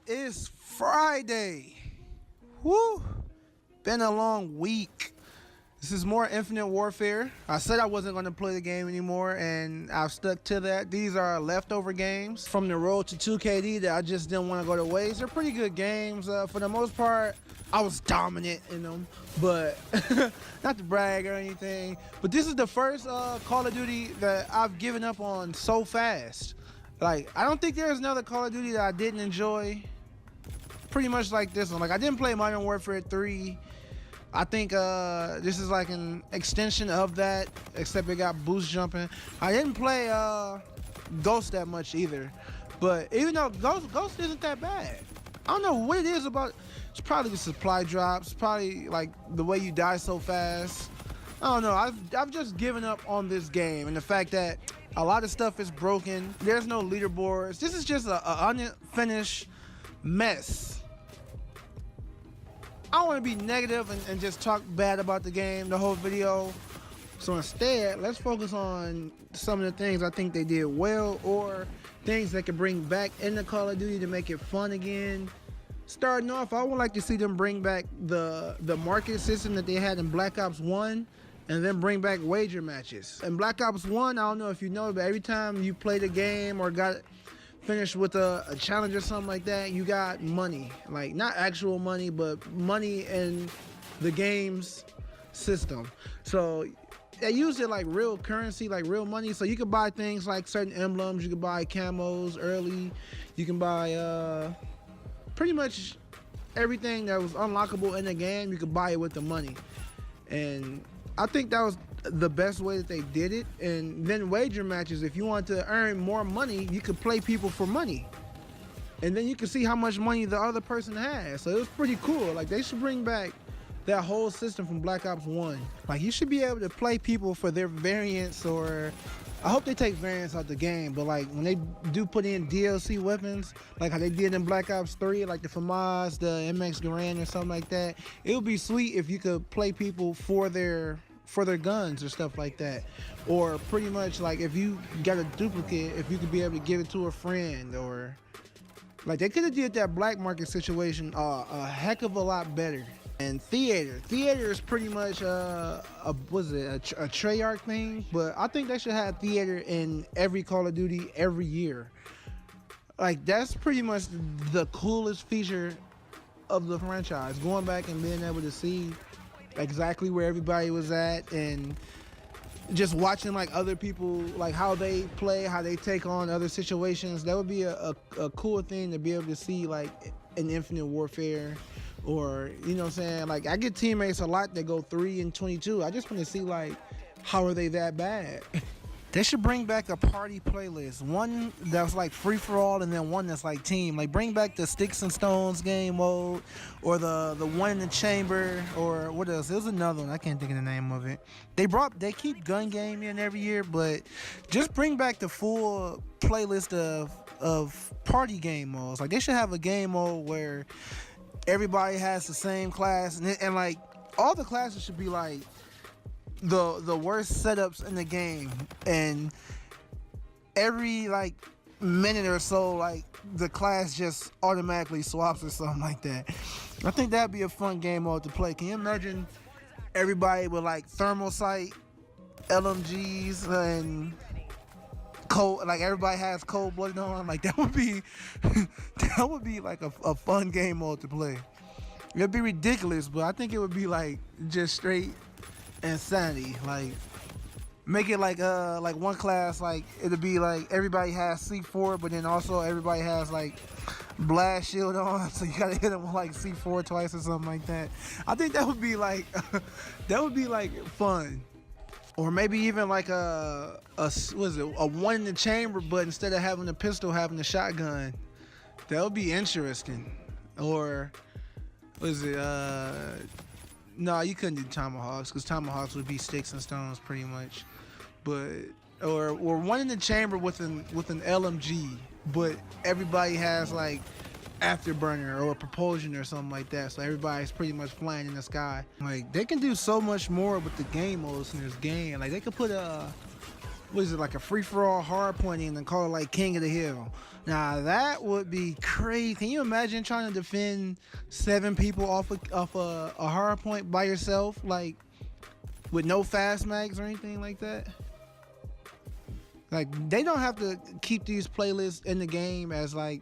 It's Friday. Woo! Been a long week. This is more Infinite Warfare. I said I wasn't going to play the game anymore, and I've stuck to that. These are leftover games from the road to 2KD that I just didn't want to go to waste. They're pretty good games. For the most part, I was dominant in them, but not to brag or anything. But this is the first Call of Duty that I've given up on so fast. Like, I don't think there's another Call of Duty that I didn't enjoy pretty much like this one. Like, I didn't play Modern Warfare 3. I think this is like an extension of that, except it got boost jumping. I didn't play Ghost that much either, but even though Ghost isn't that bad, I don't know what it is about. It's probably the supply drops, probably like the way you die so fast. I don't know. I've just given up on this game, and the fact that a lot of stuff is broken. There's no leaderboards. This is just a unfinished mess. I don't want to be negative and just talk bad about the game the whole video. So instead, let's focus on some of the things I think they did well, or things that could bring back in the Call of Duty to make it fun again. Starting off, I would like to see them bring back the market system that they had in Black Ops 1, and then bring back wager matches. In Black Ops 1, I don't know if you know, but every time you played a game or got finished with a challenge or something like that, you got money. Like, not actual money, but money in the game's system. So they used it like real currency, like real money. So you could buy things like certain emblems, you could buy camos early, you can buy pretty much everything that was unlockable in the game, you could buy it with the money. And I think that was the best way that they did it. And then wager matches, if you want to earn more money, you could play people for money, and then you can see how much money the other person has. So it was pretty cool. Like, they should bring back that whole system from Black Ops 1. Like, you should be able to play people for their variants, or I hope they take variants out the game, but like when they do put in DLC weapons, like how they did in Black Ops 3, like the FAMAS, the MX Garand or something like that, it would be sweet if you could play people for their guns or stuff like that. Or pretty much like if you got a duplicate, if you could be able to give it to a friend, or like they could have did that black market situation a heck of a lot better. And theater is pretty much a Treyarch thing, but I think they should have theater in every Call of Duty every year. Like, that's pretty much the coolest feature of the franchise, going back and being able to see exactly where everybody was at, and just watching like other people, like how they play, how they take on other situations. That would be a cool thing to be able to see, like in Infinite Warfare. Or, you know what I'm saying, like I get teammates a lot that go 3 and 22. I just want to see, like, how are they that bad? They should bring back a party playlist, one that's like free for all, and then one that's like team. Like, bring back the Sticks and Stones game mode, or the one in the chamber, or what else? There was another one, I can't think of the name of it. They keep gun game in every year, but just bring back the full playlist of party game modes. Like, they should have a game mode where everybody has the same class, and like all the classes should be like the worst setups in the game, and every like minute or so, like the class just automatically swaps or something like that. I think that'd be a fun game mode to play. Can you imagine everybody with like thermal sight, LMGs, and cold, like everybody has cold blooded on? Like, that would be that would be like a fun game mode to play. It'd be ridiculous, but I think it would be like just straight insanity. Like, make it like one class, like it'd be like everybody has C4, but then also everybody has like blast shield on, so you gotta hit them with like C4 twice or something like that. I think that would be like that would be like fun. Or maybe even like a one in the chamber, but instead of having a pistol, having a shotgun. That would be interesting. Or no, you couldn't do tomahawks, because tomahawks would be sticks and stones pretty much. But or one in the chamber with an LMG, but everybody has like afterburner or propulsion or something like that, so everybody's pretty much flying in the sky. Like, they can do so much more with the game modes in this game. Like, they could put what is it, like a free-for-all hard pointing and call it like King of the Hill. Now that would be crazy. Can you imagine trying to defend 7 people off a hard point by yourself, like with no fast mags or anything like that? Like, they don't have to keep these playlists in the game as like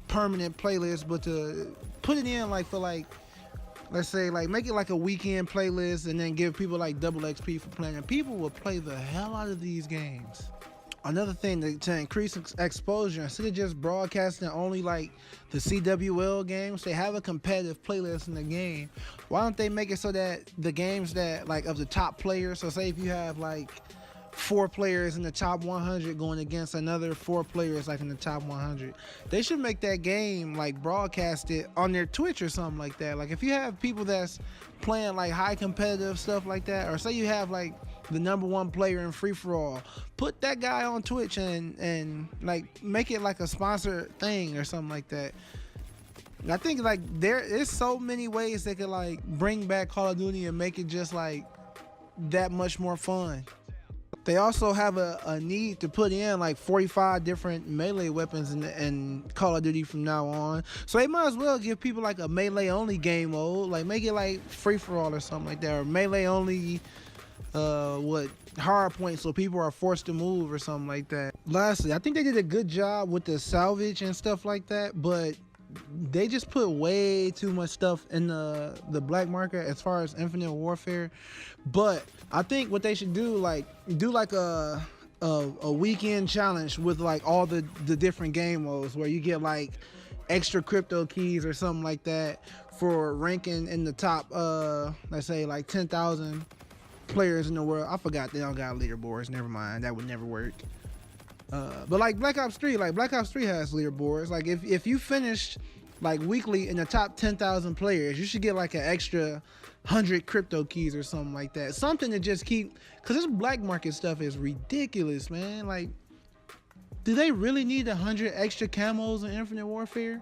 permanent playlists, but to put it in like for like, let's say like make it like a weekend playlist and then give people like double XP for playing, and people will play the hell out of these games. Another thing to increase exposure, instead of just broadcasting only like the CWL games, they have a competitive playlist in the game. Why don't they make it so that the games that like of the top players, so say if you have like 4 players in the top 100 going against another 4 players like in the top 100, they should make that game like broadcast it on their Twitch or something like that. Like if you have people that's playing like high competitive stuff like that, or say you have like the #1 player in free-for-all, put that guy on Twitch and like make it like a sponsored thing or something like that. I think like there is so many ways they could like bring back Call of Duty and make it just like that much more fun. They also have a need to put in like 45 different melee weapons in Call of Duty from now on. So they might as well give people like a melee only game mode, like make it like free for all or something like that, or melee only hard point, so people are forced to move or something like that. Lastly, I think they did a good job with the salvage and stuff like that, but they just put way too much stuff in the black market as far as Infinite Warfare. But I think what they should do like a weekend challenge with like all the different game modes, where you get like extra crypto keys or something like that for ranking in the top let's say like 10,000 players in the world. I forgot they don't got leaderboards, never mind, that would never work. But like Black Ops 3 has leaderboards. Like if you finish like weekly in the top 10,000 players, you should get like an extra 100 crypto keys or something like that. Something to just keep, because this black market stuff is ridiculous, man. Like, do they really need 100 extra camos in Infinite Warfare?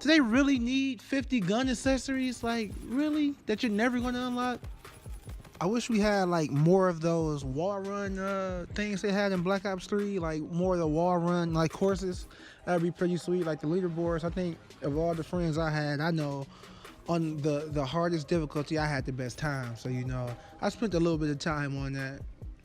Do they really need 50 gun accessories? Like, really? That you're never going to unlock? I wish we had like more of those wall run things they had in Black Ops 3, like more of the wall run like courses. That'd be pretty sweet. Like the leaderboards, I think of all the friends I had, I know on the hardest difficulty I had the best time. So you know, I spent a little bit of time on that.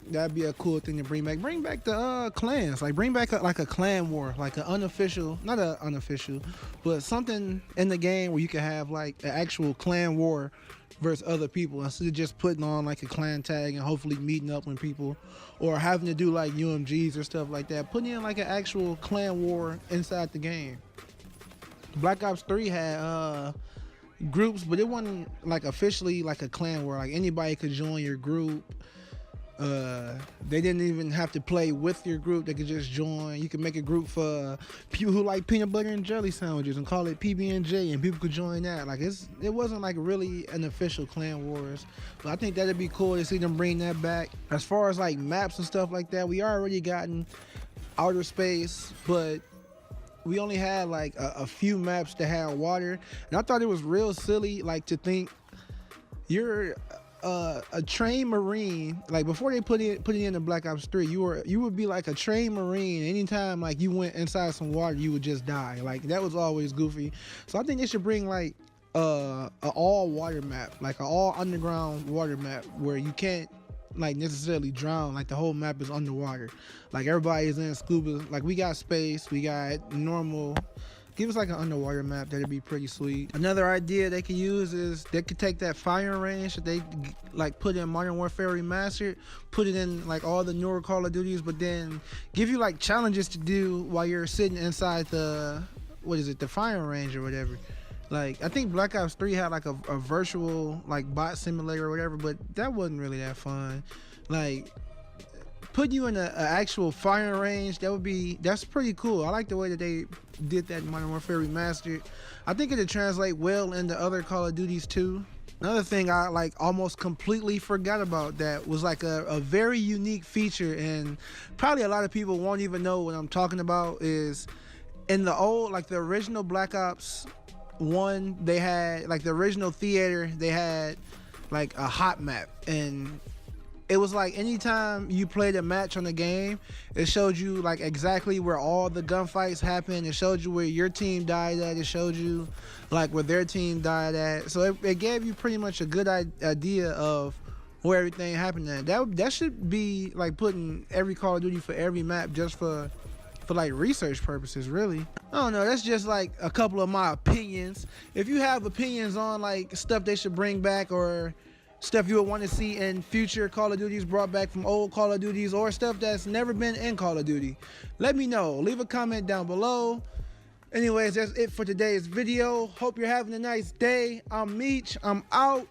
That'd be a cool thing to bring back. Bring back the clans, like bring back like a clan war, like an unofficial, not an unofficial, but something in the game where you can have like an actual clan war versus other people, instead of just putting on like a clan tag and hopefully meeting up with people, or having to do like UMGs or stuff like that. Putting in like an actual clan war inside the game. Black Ops 3 had groups, but it wasn't like officially like a clan war. Like anybody could join your group. They didn't even have to play with your group. They could just join. You could make a group for people who like peanut butter and jelly sandwiches and call it PB&J, and people could join that. Like it wasn't like really an official clan wars, but I think that'd be cool to see them bring that back. As far as like maps and stuff like that, we already gotten outer space, but we only had like a few maps that had water, and I thought it was real silly like to think you're a trained Marine. Like before they put it in the Black Ops 3, you would be like a trained Marine. Anytime like you went inside some water, you would just die. Like that was always goofy. So I think they should bring like a all water map, like an all underground water map where you can't like necessarily drown. Like the whole map is underwater. Like everybody is in scuba. Like we got space, we got normal. Give us like an underwater map. That'd be pretty sweet. Another idea they could use is they could take that firing range that they like put in Modern Warfare Remastered, put it in like all the newer Call of Duties, but then give you like challenges to do while you're sitting inside the the firing range or whatever. Like I think Black Ops 3 had like a virtual like bot simulator or whatever, but that wasn't really that fun. Like putting you in an actual firing range, that's pretty cool. I like the way that they did that in Modern Warfare Remastered. I think it'll translate well into other Call of Duties too. Another thing I like almost completely forgot about that was like a very unique feature, and probably a lot of people won't even know what I'm talking about, is in the old, like the original Black Ops 1, they had like the original theater, they had like a hot map, and it was like anytime you played a match on the game, it showed you like exactly where all the gunfights happened. It showed you where your team died at. It showed you like where their team died at. So it gave you pretty much a good idea of where everything happened at. That should be like putting every Call of Duty for every map just for like research purposes, really. I don't know, that's just like a couple of my opinions. If you have opinions on like stuff they should bring back or stuff you would want to see in future Call of Duties brought back from old Call of Duties or stuff that's never been in Call of Duty, let me know. Leave a comment down below. Anyways, that's it for today's video. Hope you're having a nice day. I'm Meech. I'm out.